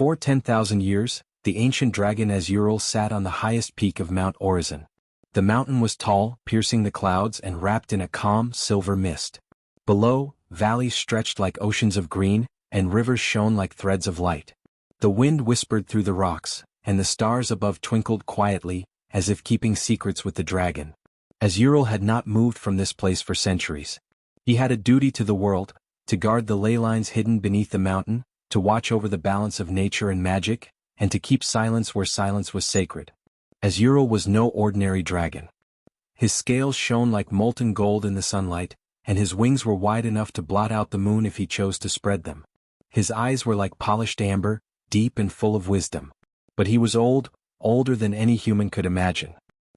Before 10,000 years, the ancient dragon Azuril sat on the highest peak of Mount Orizon. The mountain was tall, piercing the clouds and wrapped in a calm, silver mist. Below, valleys stretched like oceans of green, and rivers shone like threads of light. The wind whispered through the rocks, and the stars above twinkled quietly, as if keeping secrets with the dragon. Azuril had not moved from this place for centuries. He had a duty to the world, to guard the ley lines hidden beneath the mountain, to watch over the balance of nature and magic, and to keep silence where silence was sacred. Azuril was no ordinary dragon. His scales shone like molten gold in the sunlight, and his wings were wide enough to blot out the moon if he chose to spread them. His eyes were like polished amber, deep and full of wisdom. But he was old, older than any human could imagine.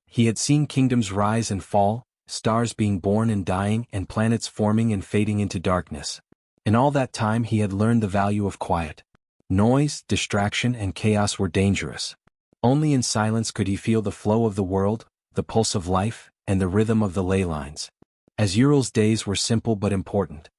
He had seen kingdoms rise and fall, stars being born and dying, and planets forming and fading into darkness. In all that time he had learned the value of quiet. Noise, distraction, and chaos were dangerous. Only in silence could he feel the flow of the world, the pulse of life, and the rhythm of the ley lines. Azuril's days were simple but important.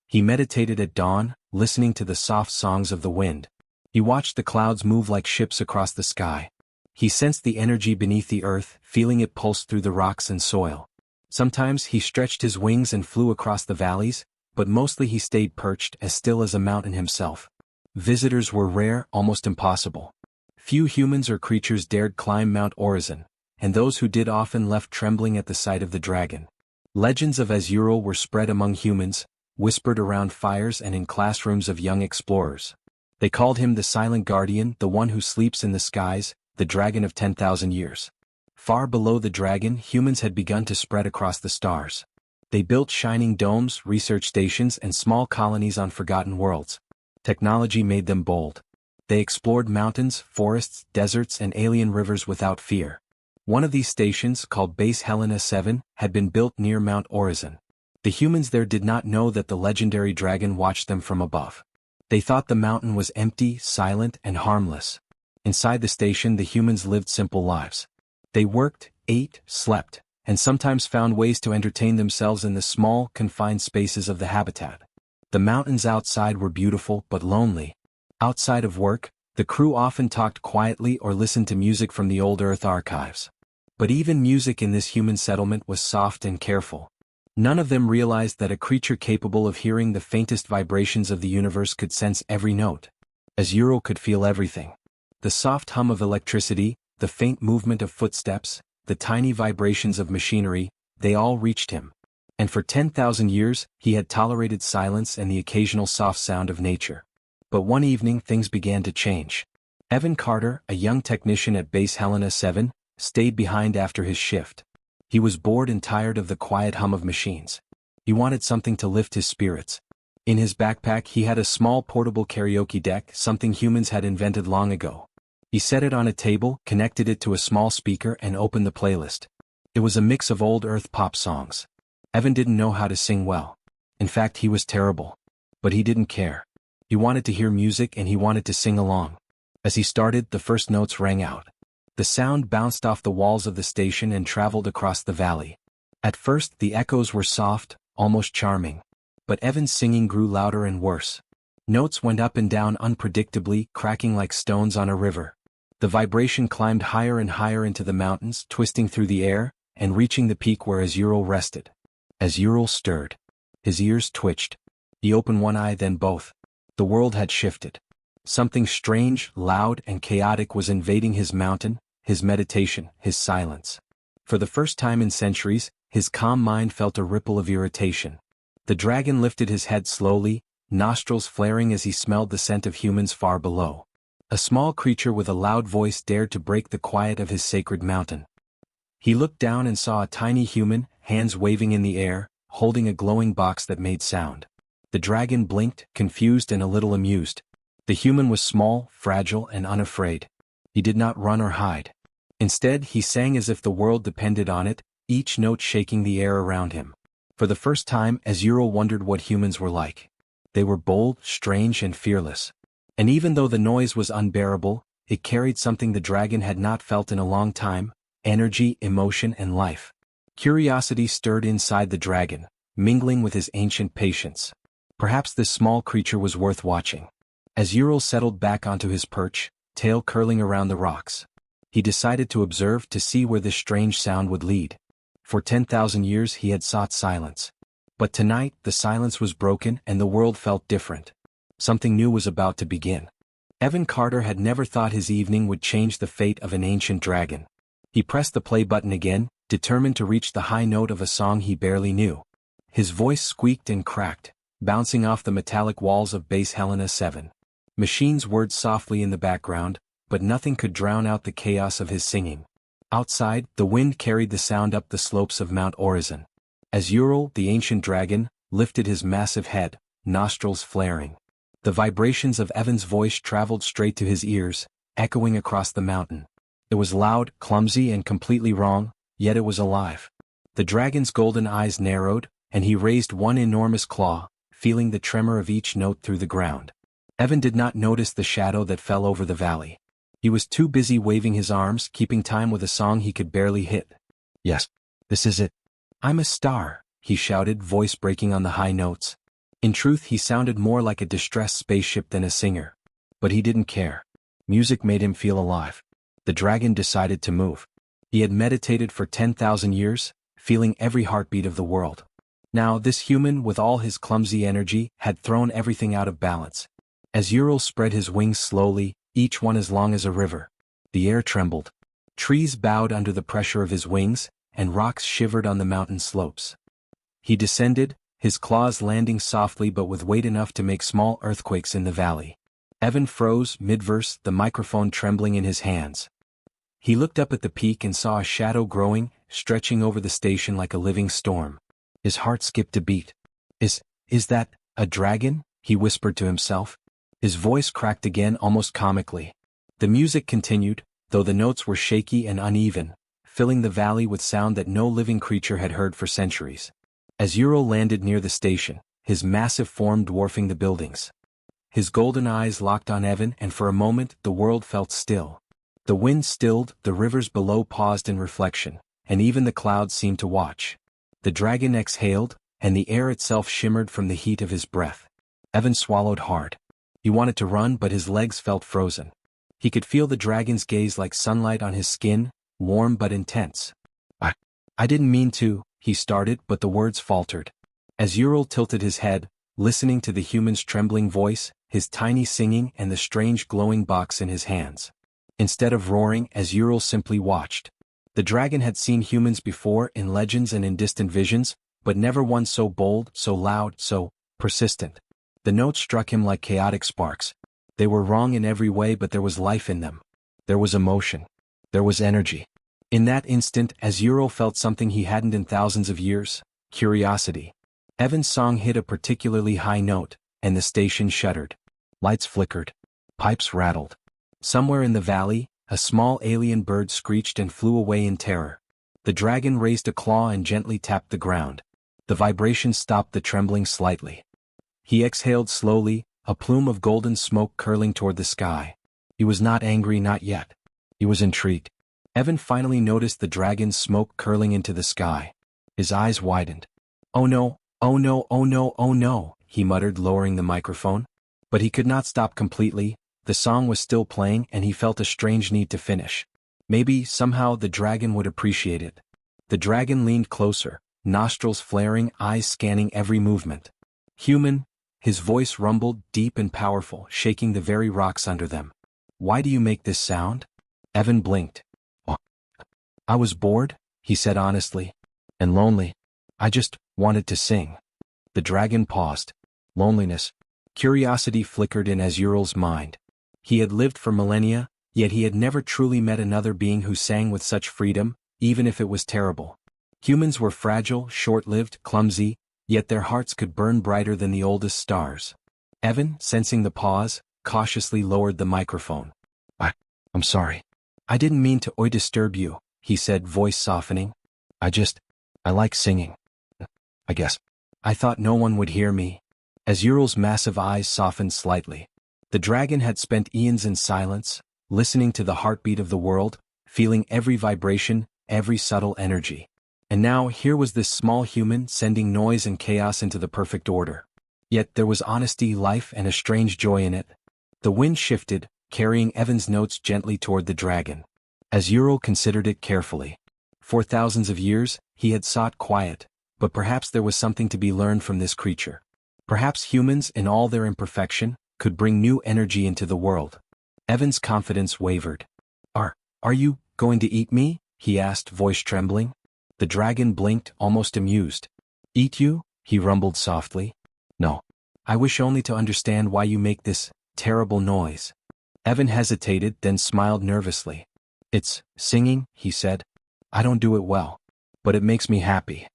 He meditated at dawn, listening to the soft songs of the wind. He watched the clouds move like ships across the sky. He sensed the energy beneath the earth, feeling it pulse through the rocks and soil. Sometimes he stretched his wings and flew across the valleys, but mostly he stayed perched, as still as a mountain himself. Visitors were rare, almost impossible. Few humans or creatures dared climb Mount Orizon, and those who did often left trembling at the sight of the dragon. Legends of Azuril were spread among humans, whispered around fires and in classrooms of young explorers. They called him the Silent Guardian, the one who sleeps in the skies, the dragon of 10,000 years. Far below the dragon, humans had begun to spread across the stars. They built shining domes, research stations, and small colonies on forgotten worlds. Technology made them bold. They explored mountains, forests, deserts, and alien rivers without fear. One of these stations, called Base Helena 7, had been built near Mount Orizon. The humans there did not know that the legendary dragon watched them from above. They thought the mountain was empty, silent, and harmless. Inside the station, the humans lived simple lives. They worked, ate, slept, and sometimes found ways to entertain themselves in the small, confined spaces of the habitat. The mountains outside were beautiful but lonely. Outside of work, the crew often talked quietly or listened to music from the old Earth archives. But even music in this human settlement was soft and careful. None of them realized that a creature capable of hearing the faintest vibrations of the universe could sense every note. Azuril could feel everything. The soft hum of electricity, the faint movement of footsteps, the tiny vibrations of machinery, they all reached him. And for 10,000 years, he had tolerated silence and the occasional soft sound of nature. But one evening things began to change. Evan Carter, a young technician at Base Helena 7, stayed behind after his shift. He was bored and tired of the quiet hum of machines. He wanted something to lift his spirits. In his backpack he had a small portable karaoke deck, something humans had invented long ago. He set it on a table, connected it to a small speaker, and opened the playlist. It was a mix of old Earth pop songs. Evan didn't know how to sing well. In fact, he was terrible. But he didn't care. He wanted to hear music and he wanted to sing along. As he started, the first notes rang out. The sound bounced off the walls of the station and traveled across the valley. At first, the echoes were soft, almost charming. But Evan's singing grew louder and worse. Notes went up and down unpredictably, cracking like stones on a river. The vibration climbed higher and higher into the mountains, twisting through the air, and reaching the peak where Azuril rested. Azuril stirred. His ears twitched. He opened one eye, then both. The world had shifted. Something strange, loud, and chaotic was invading his mountain, his meditation, his silence. For the first time in centuries, his calm mind felt a ripple of irritation. The dragon lifted his head slowly, nostrils flaring as he smelled the scent of humans far below. A small creature with a loud voice dared to break the quiet of his sacred mountain. He looked down and saw a tiny human, hands waving in the air, holding a glowing box that made sound. The dragon blinked, confused and a little amused. The human was small, fragile, and unafraid. He did not run or hide. Instead, he sang as if the world depended on it, each note shaking the air around him. For the first time, Azuril wondered what humans were like. They were bold, strange, and fearless. And even though the noise was unbearable, it carried something the dragon had not felt in a long time: energy, emotion, and life. Curiosity stirred inside the dragon, mingling with his ancient patience. Perhaps this small creature was worth watching. As Ural settled back onto his perch, tail curling around the rocks, he decided to observe to see where this strange sound would lead. For 10,000 years he had sought silence. But tonight the silence was broken and the world felt different. Something new was about to begin. Evan Carter had never thought his evening would change the fate of an ancient dragon. He pressed the play button again, determined to reach the high note of a song he barely knew. His voice squeaked and cracked, bouncing off the metallic walls of base Helena 7. Machines whirred softly in the background, but nothing could drown out the chaos of his singing. Outside, the wind carried the sound up the slopes of Mount Orizon. As Ural, the ancient dragon, lifted his massive head, nostrils flaring, the vibrations of Evan's voice traveled straight to his ears, echoing across the mountain. It was loud, clumsy, and completely wrong, yet it was alive. The dragon's golden eyes narrowed, and he raised one enormous claw, feeling the tremor of each note through the ground. Evan did not notice the shadow that fell over the valley. He was too busy waving his arms, keeping time with a song he could barely hit. "Yes, this is it. I'm a star," he shouted, voice breaking on the high notes. In truth, he sounded more like a distressed spaceship than a singer. But he didn't care. Music made him feel alive. The dragon decided to move. He had meditated for 10,000 years, feeling every heartbeat of the world. Now this human, with all his clumsy energy, had thrown everything out of balance. As Ural spread his wings slowly, each one as long as a river, the air trembled. Trees bowed under the pressure of his wings, and rocks shivered on the mountain slopes. He descended, his claws landing softly but with weight enough to make small earthquakes in the valley. Evan froze mid-verse, the microphone trembling in his hands. He looked up at the peak and saw a shadow growing, stretching over the station like a living storm. His heart skipped a beat. Is that a dragon?" he whispered to himself. His voice cracked again almost comically. The music continued, though the notes were shaky and uneven, filling the valley with sound that no living creature had heard for centuries. As Ural landed near the station, his massive form dwarfing the buildings, his golden eyes locked on Evan, and for a moment the world felt still. The wind stilled, the rivers below paused in reflection, and even the clouds seemed to watch. The dragon exhaled, and the air itself shimmered from the heat of his breath. Evan swallowed hard. He wanted to run, but his legs felt frozen. He could feel the dragon's gaze like sunlight on his skin, warm but intense. I didn't mean to," he started, but the words faltered. As Ural tilted his head, listening to the human's trembling voice, his tiny singing, and the strange glowing box in his hands. Instead of roaring, as Ural simply watched. The dragon had seen humans before in legends and in distant visions, but never one so bold, so loud, so persistent. The notes struck him like chaotic sparks. They were wrong in every way, but there was life in them. There was emotion. There was energy. In that instant, as Ural felt something he hadn't in thousands of years, curiosity. Evan's song hit a particularly high note, and the station shuddered. Lights flickered. Pipes rattled. Somewhere in the valley, a small alien bird screeched and flew away in terror. The dragon raised a claw and gently tapped the ground. The vibration stopped the trembling slightly. He exhaled slowly, a plume of golden smoke curling toward the sky. He was not angry, not yet. He was intrigued. Evan finally noticed the dragon's smoke curling into the sky. His eyes widened. "Oh no, oh no, oh no, oh no," he muttered, lowering the microphone. But he could not stop completely. The song was still playing, and he felt a strange need to finish. Maybe, somehow, the dragon would appreciate it. The dragon leaned closer, nostrils flaring, eyes scanning every movement. "Human," his voice rumbled, deep and powerful, shaking the very rocks under them. "Why do you make this sound?" Evan blinked. "Oh, I was bored," he said honestly. "And lonely. I just wanted to sing." The dragon paused. Loneliness. Curiosity flickered in Azural's mind. He had lived for millennia, yet he had never truly met another being who sang with such freedom, even if it was terrible. Humans were fragile, short-lived, clumsy, yet their hearts could burn brighter than the oldest stars. Evan, sensing the pause, cautiously lowered the microphone. I'm sorry. I didn't mean to disturb you," he said, voice softening. I like singing. I guess. I thought no one would hear me." Azural's massive eyes softened slightly. The dragon had spent eons in silence, listening to the heartbeat of the world, feeling every vibration, every subtle energy. And now here was this small human sending noise and chaos into the perfect order. Yet there was honesty, life, and a strange joy in it. The wind shifted, carrying Evan's notes gently toward the dragon. As Ural considered it carefully. For thousands of years, he had sought quiet, but perhaps there was something to be learned from this creature. Perhaps humans, in all their imperfection, could bring new energy into the world. Evan's confidence wavered. Are you going to eat me?" he asked, voice trembling. The dragon blinked, almost amused. "Eat you?" he rumbled softly. "No. I wish only to understand why you make this terrible noise." Evan hesitated, then smiled nervously. "It's singing," he said. "I don't do it well. But it makes me happy."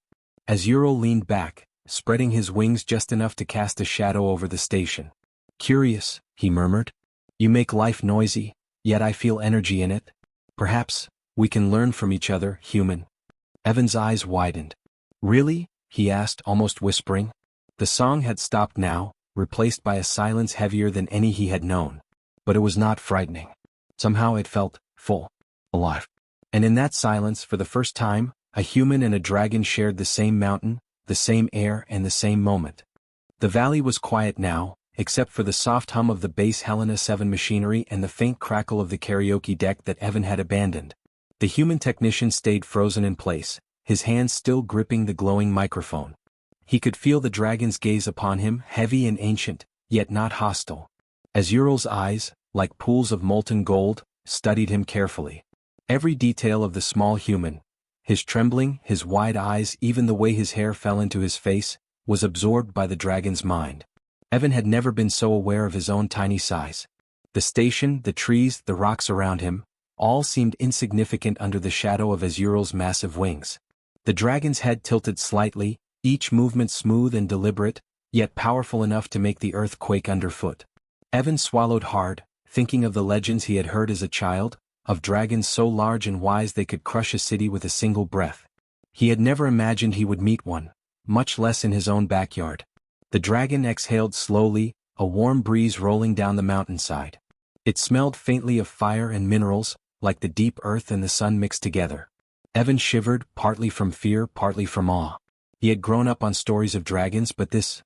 As Ural leaned back, spreading his wings just enough to cast a shadow over the station. "Curious," he murmured. "You make life noisy, yet I feel energy in it. Perhaps we can learn from each other, human." Evan's eyes widened. "Really?" he asked, almost whispering. The song had stopped now, replaced by a silence heavier than any he had known. But it was not frightening. Somehow it felt full, alive. And in that silence, for the first time, a human and a dragon shared the same mountain, the same air, and the same moment. The valley was quiet now, except for the soft hum of the base Helena 7 machinery and the faint crackle of the karaoke deck that Evan had abandoned. The human technician stayed frozen in place, his hands still gripping the glowing microphone. He could feel the dragon's gaze upon him, heavy and ancient, yet not hostile. As Ural's eyes, like pools of molten gold, studied him carefully. Every detail of the small human, his trembling, his wide eyes, even the way his hair fell into his face, was absorbed by the dragon's mind. Evan had never been so aware of his own tiny size. The station, the trees, the rocks around him, all seemed insignificant under the shadow of Azural's massive wings. The dragon's head tilted slightly, each movement smooth and deliberate, yet powerful enough to make the earth quake underfoot. Evan swallowed hard, thinking of the legends he had heard as a child, of dragons so large and wise they could crush a city with a single breath. He had never imagined he would meet one, much less in his own backyard. The dragon exhaled slowly, a warm breeze rolling down the mountainside. It smelled faintly of fire and minerals, like the deep earth and the sun mixed together. Evan shivered, partly from fear, partly from awe. He had grown up on stories of dragons, but this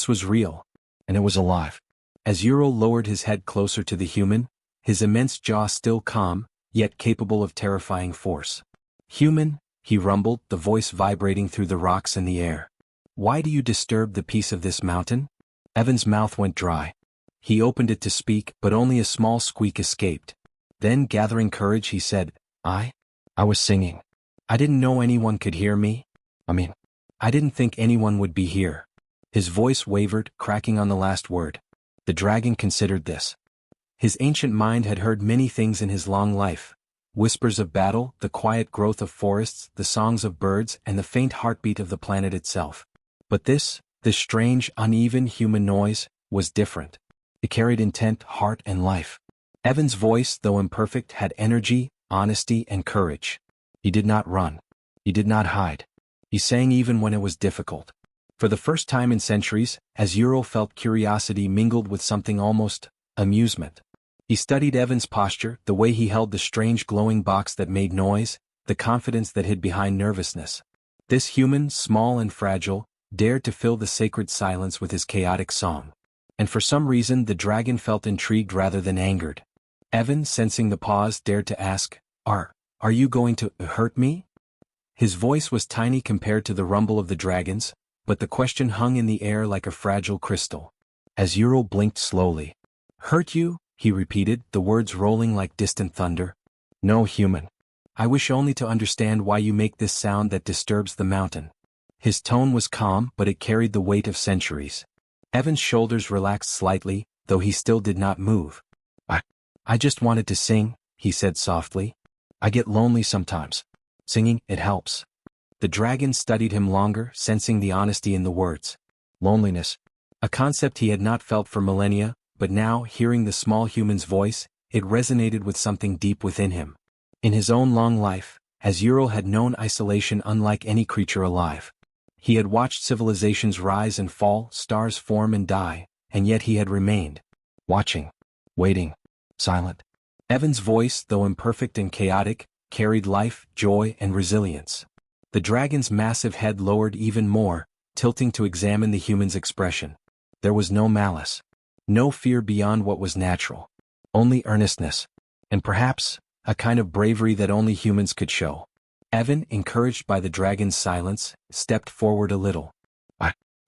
was real. And it was alive. As Ural lowered his head closer to the human, his immense jaw still calm, yet capable of terrifying force. "Human," he rumbled, the voice vibrating through the rocks and the air. "Why do you disturb the peace of this mountain?" Evan's mouth went dry. He opened it to speak, but only a small squeak escaped. Then, gathering courage, he said, I was singing. I didn't know anyone could hear me. I didn't think anyone would be here." His voice wavered, cracking on the last word. The dragon considered this. His ancient mind had heard many things in his long life. Whispers of battle, the quiet growth of forests, the songs of birds, and the faint heartbeat of the planet itself. But this strange, uneven human noise, was different. It carried intent, heart, and life. Evan's voice, though imperfect, had energy, honesty, and courage. He did not run. He did not hide. He sang even when it was difficult. For the first time in centuries, Ural felt curiosity mingled with something almost amusement. He studied Evan's posture, the way he held the strange glowing box that made noise, the confidence that hid behind nervousness. This human, small and fragile, dared to fill the sacred silence with his chaotic song. And for some reason the dragon felt intrigued rather than angered. Evan, sensing the pause, dared to ask, Are you going to hurt me?" His voice was tiny compared to the rumble of the dragons, but the question hung in the air like a fragile crystal. Ural blinked slowly. "Hurt you?" he repeated, the words rolling like distant thunder. "No, human. I wish only to understand why you make this sound that disturbs the mountain." His tone was calm, but it carried the weight of centuries. Evan's shoulders relaxed slightly, though he still did not move. I just wanted to sing," he said softly. "I get lonely sometimes. Singing, it helps." The dragon studied him longer, sensing the honesty in the words. Loneliness. A concept he had not felt for millennia, but now, hearing the small human's voice, it resonated with something deep within him. In his own long life, Ural had known isolation unlike any creature alive. He had watched civilizations rise and fall, stars form and die, and yet he had remained. Watching. Waiting. Silent. Evan's voice, though imperfect and chaotic, carried life, joy, and resilience. The dragon's massive head lowered even more, tilting to examine the human's expression. There was no malice. No fear beyond what was natural. Only earnestness. And perhaps, a kind of bravery that only humans could show. Evan, encouraged by the dragon's silence, stepped forward a little.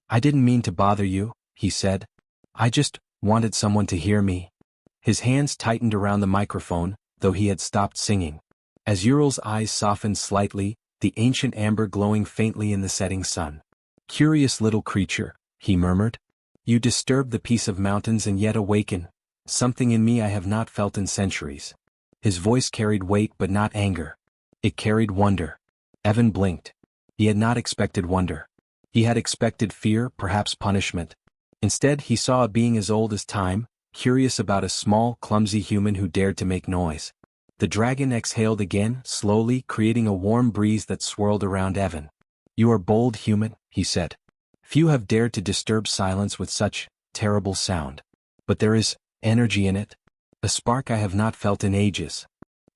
I didn't mean to bother you, he said. I just wanted someone to hear me. His hands tightened around the microphone, though he had stopped singing. As Ural's eyes softened slightly, the ancient amber glowing faintly in the setting sun. Curious little creature, he murmured. You disturb the peace of mountains and yet awaken something in me I have not felt in centuries. His voice carried weight but not anger. It carried wonder. Evan blinked. He had not expected wonder. He had expected fear, perhaps punishment. Instead, he saw a being as old as time, curious about a small, clumsy human who dared to make noise. The dragon exhaled again, slowly, creating a warm breeze that swirled around Evan. You are bold, human, he said. Few have dared to disturb silence with such terrible sound. But there is energy in it. A spark I have not felt in ages.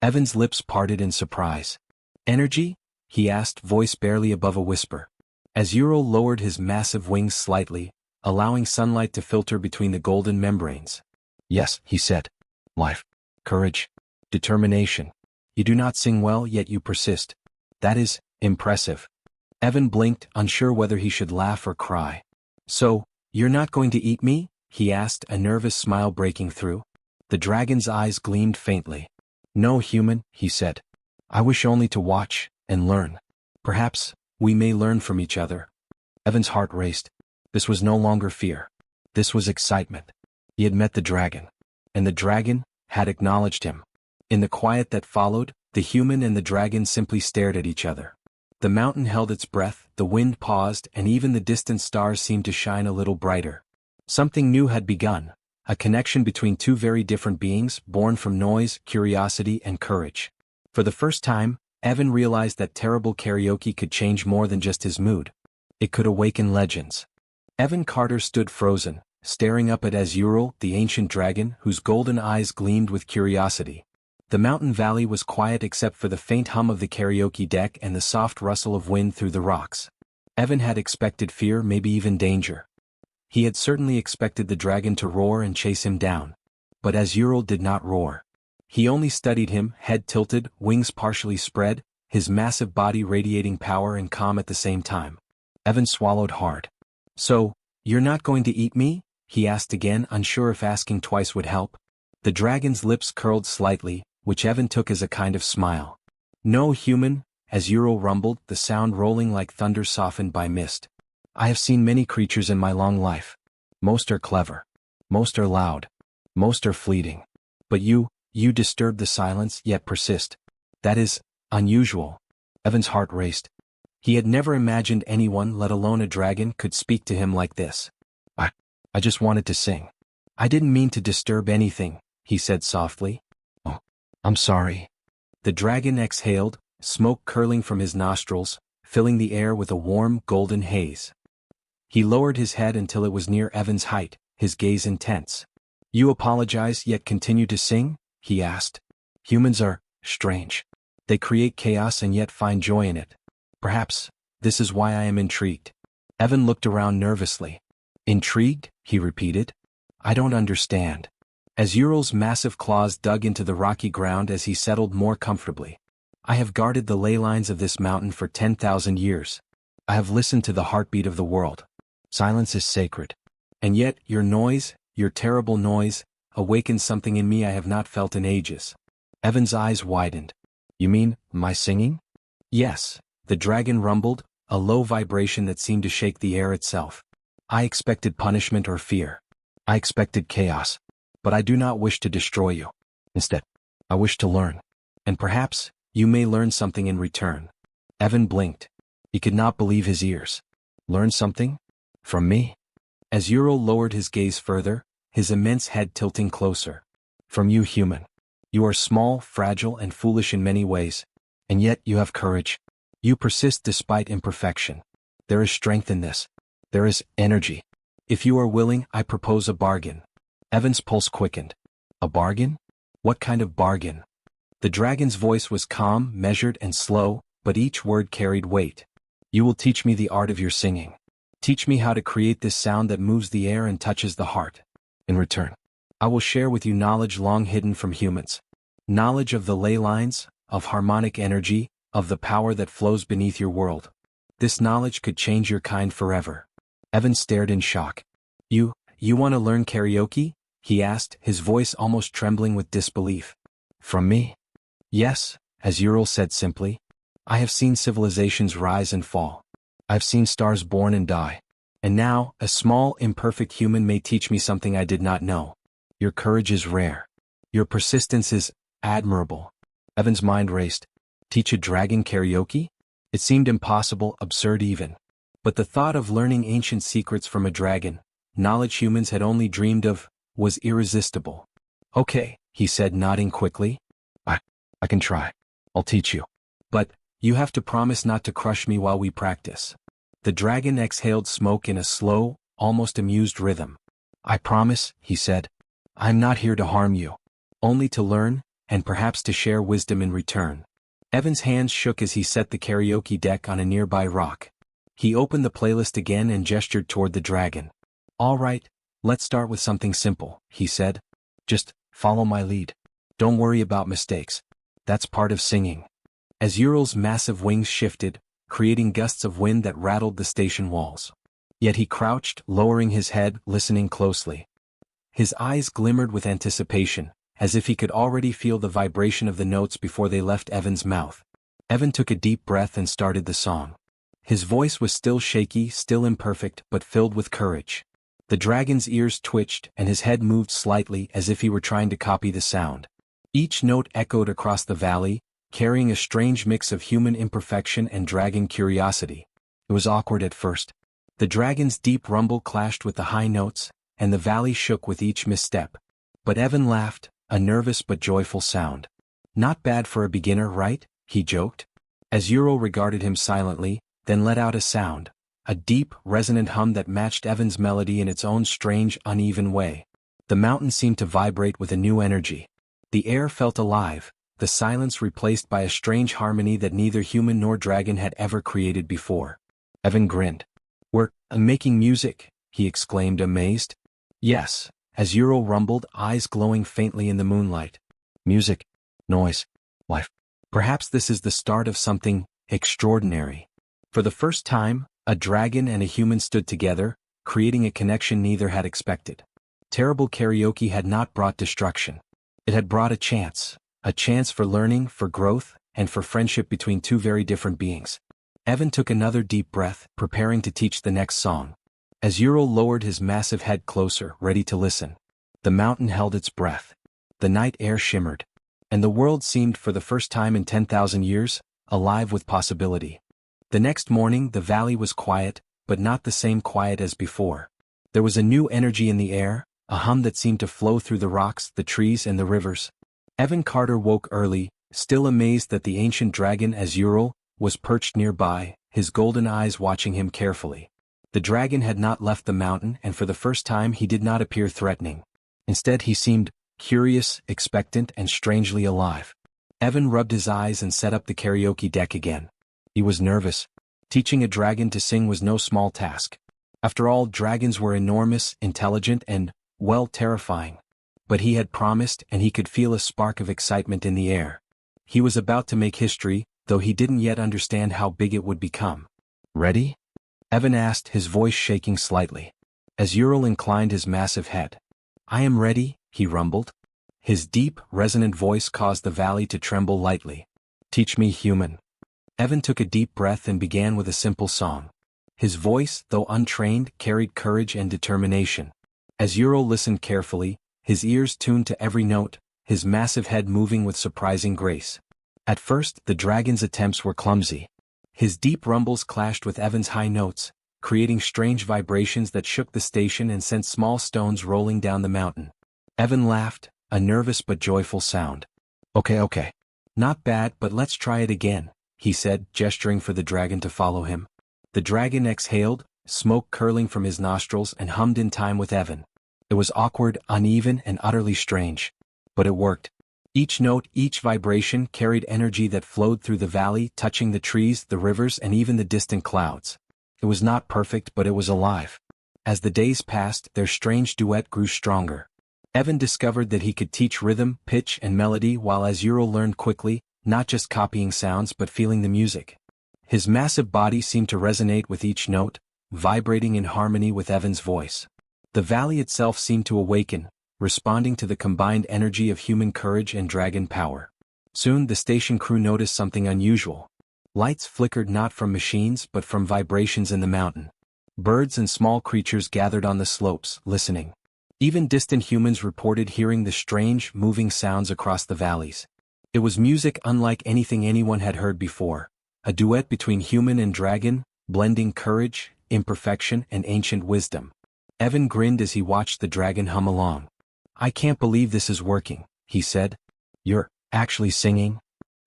Evan's lips parted in surprise. Energy? He asked, voice barely above a whisper. As Ural lowered his massive wings slightly, allowing sunlight to filter between the golden membranes. Yes, he said. Life. Courage. Determination. You do not sing well, yet you persist. That is impressive. Evan blinked, unsure whether he should laugh or cry. So, you're not going to eat me? He asked, a nervous smile breaking through. The dragon's eyes gleamed faintly. No, human, he said. I wish only to watch and learn. Perhaps we may learn from each other. Evan's heart raced. This was no longer fear. This was excitement. He had met the dragon. And the dragon had acknowledged him. In the quiet that followed, the human and the dragon simply stared at each other. The mountain held its breath, the wind paused, and even the distant stars seemed to shine a little brighter. Something new had begun, a connection between two very different beings, born from noise, curiosity, and courage. For the first time, Evan realized that terrible karaoke could change more than just his mood. It could awaken legends. Evan Carter stood frozen, staring up at Azural, the ancient dragon, whose golden eyes gleamed with curiosity. The mountain valley was quiet except for the faint hum of the karaoke deck and the soft rustle of wind through the rocks. Evan had expected fear, maybe even danger. He had certainly expected the dragon to roar and chase him down. But Azural did not roar. He only studied him, head tilted, wings partially spread, his massive body radiating power and calm at the same time. Evan swallowed hard. So, you're not going to eat me? He asked again, unsure if asking twice would help. The dragon's lips curled slightly, which Evan took as a kind of smile. No, human, Azural rumbled, the sound rolling like thunder softened by mist. I have seen many creatures in my long life. Most are clever. Most are loud. Most are fleeting. But you disturb the silence, yet persist. That is unusual. Evan's heart raced. He had never imagined anyone, let alone a dragon, could speak to him like this. I just wanted to sing. I didn't mean to disturb anything, he said softly. Oh, I'm sorry. The dragon exhaled, smoke curling from his nostrils, filling the air with a warm, golden haze. He lowered his head until it was near Evan's height, his gaze intense. You apologize yet continue to sing? He asked. Humans are strange. They create chaos and yet find joy in it. Perhaps this is why I am intrigued. Evan looked around nervously. Intrigued? He repeated. I don't understand. Azural's massive claws dug into the rocky ground as he settled more comfortably. I have guarded the ley lines of this mountain for 10,000 years. I have listened to the heartbeat of the world. Silence is sacred. And yet, your noise, your terrible noise, awakens something in me I have not felt in ages. Evan's eyes widened. You mean, my singing? Yes, the dragon rumbled, a low vibration that seemed to shake the air itself. I expected punishment or fear. I expected chaos. But I do not wish to destroy you. Instead, I wish to learn. And perhaps, you may learn something in return. Evan blinked. He could not believe his ears. Learn something? From me? Azural lowered his gaze further, his immense head tilting closer. From you, human. You are small, fragile, and foolish in many ways. And yet you have courage. You persist despite imperfection. There is strength in this. There is energy. If you are willing, I propose a bargain. Evan's pulse quickened. A bargain? What kind of bargain? The dragon's voice was calm, measured, and slow, but each word carried weight. You will teach me the art of your singing. Teach me how to create this sound that moves the air and touches the heart. In return, I will share with you knowledge long hidden from humans. Knowledge of the ley lines, of harmonic energy, of the power that flows beneath your world. This knowledge could change your kind forever. Evan stared in shock. You want to learn karaoke? He asked, his voice almost trembling with disbelief. From me? Yes, as Ural said simply. I have seen civilizations rise and fall. I've seen stars born and die. And now, a small, imperfect human may teach me something I did not know. Your courage is rare. Your persistence is admirable. Evan's mind raced. Teach a dragon karaoke? It seemed impossible, absurd even. But the thought of learning ancient secrets from a dragon, knowledge humans had only dreamed of, was irresistible. Okay, he said, nodding quickly. I can try. I'll teach you. But, you have to promise not to crush me while we practice. The dragon exhaled smoke in a slow, almost amused rhythm. I promise, he said. I'm not here to harm you. Only to learn, and perhaps to share wisdom in return. Evan's hands shook as he set the karaoke deck on a nearby rock. He opened the playlist again and gestured toward the dragon. All right, let's start with something simple, he said. Just follow my lead. Don't worry about mistakes. That's part of singing. As Ural's massive wings shifted, creating gusts of wind that rattled the station walls. Yet he crouched, lowering his head, listening closely. His eyes glimmered with anticipation, as if he could already feel the vibration of the notes before they left Evan's mouth. Evan took a deep breath and started the song. His voice was still shaky, still imperfect, but filled with courage. The dragon's ears twitched and his head moved slightly as if he were trying to copy the sound. Each note echoed across the valley, carrying a strange mix of human imperfection and dragon curiosity. It was awkward at first. The dragon's deep rumble clashed with the high notes, and the valley shook with each misstep. But Evan laughed, a nervous but joyful sound. Not bad for a beginner, right? He joked. As Ural regarded him silently, then let out a sound, a deep, resonant hum that matched Evan's melody in its own strange, uneven way. The mountain seemed to vibrate with a new energy. The air felt alive, the silence replaced by a strange harmony that neither human nor dragon had ever created before. Evan grinned. We're making music, he exclaimed, amazed. Yes, as Ural rumbled, eyes glowing faintly in the moonlight. Music, noise, life. Perhaps this is the start of something extraordinary. For the first time, a dragon and a human stood together, creating a connection neither had expected. Terrible karaoke had not brought destruction. It had brought a chance for learning, for growth, and for friendship between two very different beings. Evan took another deep breath, preparing to teach the next song. As Ural lowered his massive head closer, ready to listen, the mountain held its breath. The night air shimmered, and the world seemed, for the first time in 10,000 years, alive with possibility. The next morning the valley was quiet, but not the same quiet as before. There was a new energy in the air, a hum that seemed to flow through the rocks, the trees, and the rivers. Evan Carter woke early, still amazed that the ancient dragon, as Ural, was perched nearby, his golden eyes watching him carefully. The dragon had not left the mountain, and for the first time he did not appear threatening. Instead he seemed curious, expectant, and strangely alive. Evan rubbed his eyes and set up the karaoke deck again. He was nervous. Teaching a dragon to sing was no small task. After all, dragons were enormous, intelligent, and, well, terrifying. But he had promised, and he could feel a spark of excitement in the air. He was about to make history, though he didn't yet understand how big it would become. Ready? Evan asked, his voice shaking slightly. As Ural inclined his massive head. I am ready, he rumbled. His deep, resonant voice caused the valley to tremble lightly. Teach me, human. Evan took a deep breath and began with a simple song. His voice, though untrained, carried courage and determination. As Ural listened carefully, his ears tuned to every note, his massive head moving with surprising grace. At first, the dragon's attempts were clumsy. His deep rumbles clashed with Evan's high notes, creating strange vibrations that shook the station and sent small stones rolling down the mountain. Evan laughed, a nervous but joyful sound. Okay. Not bad, but let's try it again, he said, gesturing for the dragon to follow him. The dragon exhaled, smoke curling from his nostrils, and hummed in time with Evan. It was awkward, uneven, and utterly strange. But it worked. Each note, each vibration carried energy that flowed through the valley, touching the trees, the rivers, and even the distant clouds. It was not perfect, but it was alive. As the days passed, their strange duet grew stronger. Evan discovered that he could teach rhythm, pitch, and melody, while Azuriel learned quickly, not just copying sounds but feeling the music. His massive body seemed to resonate with each note, vibrating in harmony with Evan's voice. The valley itself seemed to awaken, responding to the combined energy of human courage and dragon power. Soon the station crew noticed something unusual. Lights flickered not from machines but from vibrations in the mountain. Birds and small creatures gathered on the slopes, listening. Even distant humans reported hearing the strange, moving sounds across the valleys. It was music unlike anything anyone had heard before, a duet between human and dragon, blending courage, imperfection, and ancient wisdom. Evan grinned as he watched the dragon hum along. "I can't believe this is working," he said. "You're actually singing?"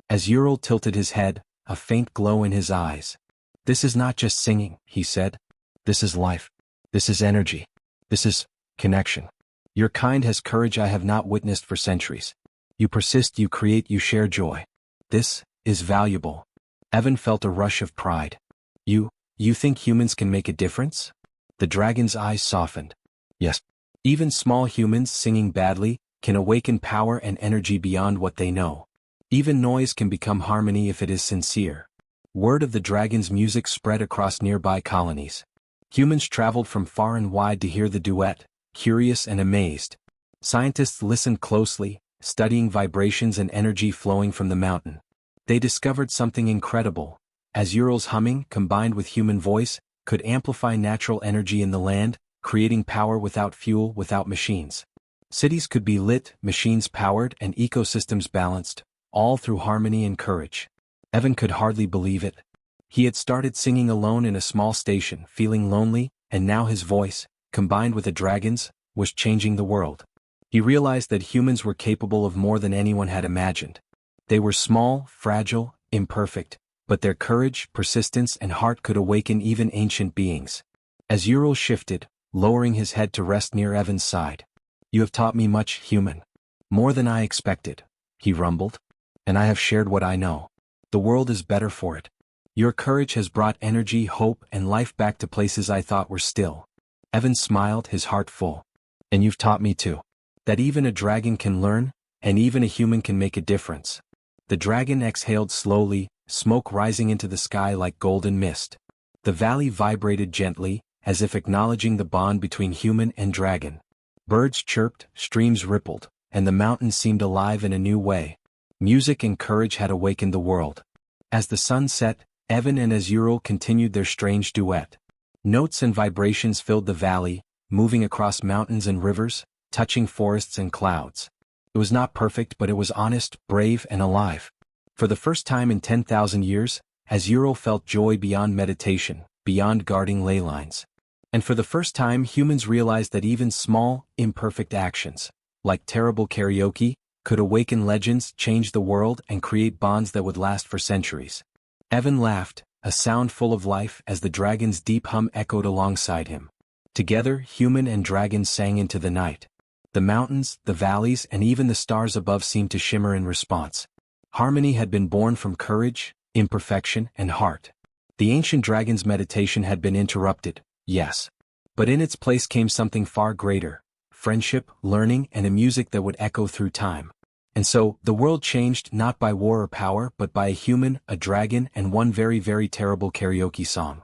As Ural tilted his head, a faint glow in his eyes. "This is not just singing," he said. "This is life. This is energy. This is connection. Your kind has courage I have not witnessed for centuries. You persist, you create, you share joy. This is valuable." Evan felt a rush of pride. You think humans can make a difference?" The dragon's eyes softened. "Yes. Even small humans singing badly can awaken power and energy beyond what they know. Even noise can become harmony if it is sincere." Word of the dragon's music spread across nearby colonies. Humans traveled from far and wide to hear the duet, curious and amazed. Scientists listened closely, studying vibrations and energy flowing from the mountain. They discovered something incredible. Azuriel's humming, combined with human voice, could amplify natural energy in the land, creating power without fuel, without machines. Cities could be lit, machines powered, and ecosystems balanced, all through harmony and courage. Evan could hardly believe it. He had started singing alone in a small station, feeling lonely, and now his voice, combined with a dragon's, was changing the world. He realized that humans were capable of more than anyone had imagined. They were small, fragile, imperfect, but their courage, persistence, and heart could awaken even ancient beings. As Ural shifted, lowering his head to rest near Evan's side. "You have taught me much, human. More than I expected," he rumbled. "And I have shared what I know. The world is better for it. Your courage has brought energy, hope, and life back to places I thought were still." Evan smiled, his heart full. "And you've taught me too. That even a dragon can learn, and even a human can make a difference." The dragon exhaled slowly, smoke rising into the sky like golden mist. The valley vibrated gently, as if acknowledging the bond between human and dragon. Birds chirped, streams rippled, and the mountains seemed alive in a new way. Music and courage had awakened the world. As the sun set, Evan and Azuriel continued their strange duet. Notes and vibrations filled the valley, moving across mountains and rivers, touching forests and clouds. It was not perfect, but it was honest, brave, and alive. For the first time in 10,000 years, Azuriel felt joy beyond meditation, beyond guarding ley lines. And for the first time humans realized that even small, imperfect actions, like terrible karaoke, could awaken legends, change the world, and create bonds that would last for centuries. Evan laughed, a sound full of life, as the dragon's deep hum echoed alongside him. Together, human and dragon sang into the night. The mountains, the valleys, and even the stars above seemed to shimmer in response. Harmony had been born from courage, imperfection, and heart. The ancient dragon's meditation had been interrupted, yes. But in its place came something far greater: friendship, learning, and a music that would echo through time. And so, the world changed not by war or power but by a human, a dragon, and one very, very terrible karaoke song.